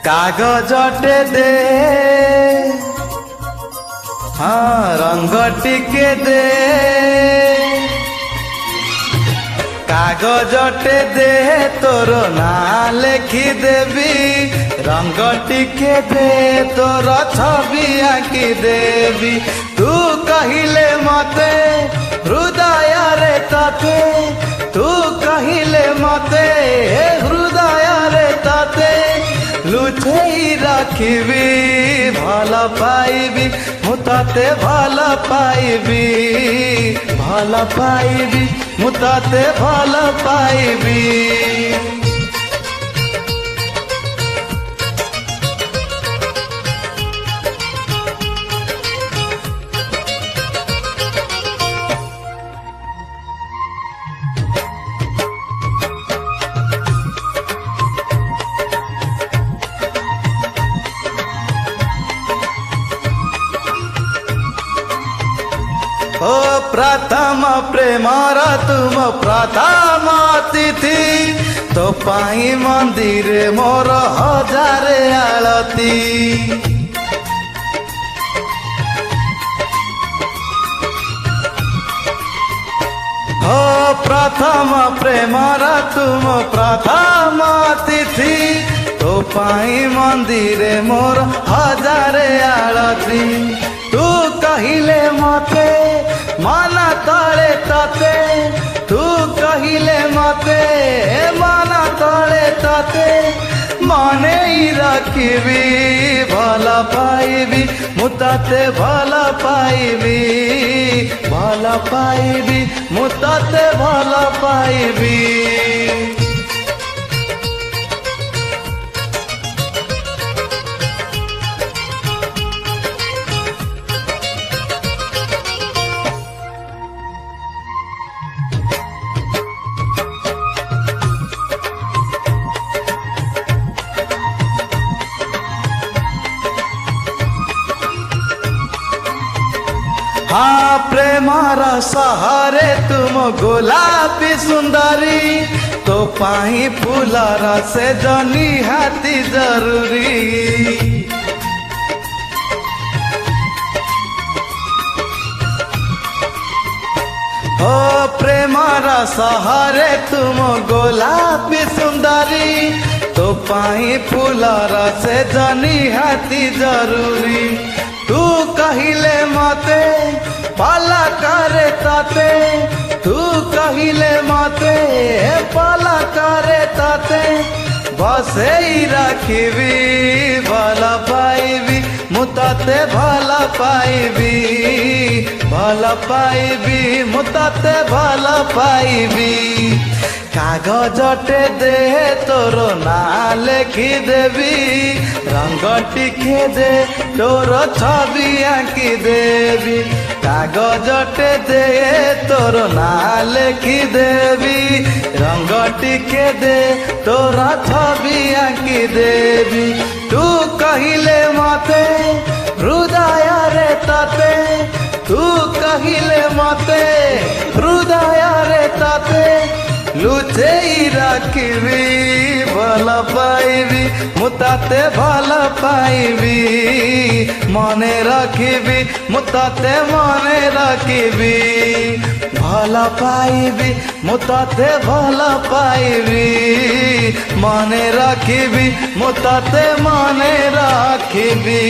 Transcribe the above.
कागजटे दे हाँ रंग टिके दे कागजटे दे तोर ना लिखी देवी रंग टिके दे तोर छवि आंकी देवी तू कहिले मते हृदय रे ताते तू कहिले मते हृदय रे ताते लुचेई रखिबी भल पाइबी मुताते भल पाइबी मुताते भल पाइबी ओ प्रथम प्रेमर तुम प्रथम अतिथि तो पाई मंदिर मोर हजार आलती ओ प्रथम प्रेमर तुम प्रथम अतिथि तो पाई मंदिर मोर हजार आलती तू कहिले मते माना तले ताते तू कहिले मते माना तले ताते माने रखिबी भल पाइबी मुताते भल पाइबी मुताते भल पाइबी हाँ प्रेमर सहरे तुम गोलापी सुंदरी तो पाई फूलर से जनी हाथी जरूरी ओ प्रेमर सहरे तुम गोलापी सुंदरी तो पाई फूलर से जनी हाथी जरूरी तू कहिले मते पाला करे ताते तू कहिले मते पाला करे ताते बसे रखिबी भल पाइबी मुताते भल पाइबी मुताते भल पाइबी कागजटे दे तोर ना लिखी देवी रंग टिके दे तोर छवि आंकी देवी कागजटे दे तोर ना लिखी देवी रंग टिके दे तोर छवि आंकी देवी तू कहिले मते हृदय रे ताते तू कहिले मते हृदय रे ताते लुचेई रखिबी भल पाइबी मुताते भल पाइबी मने रखिबी मुताते मने रखिबी भल पाइबी मुताते भल पाइबी मने रखिबी मुताते मने रखिबी।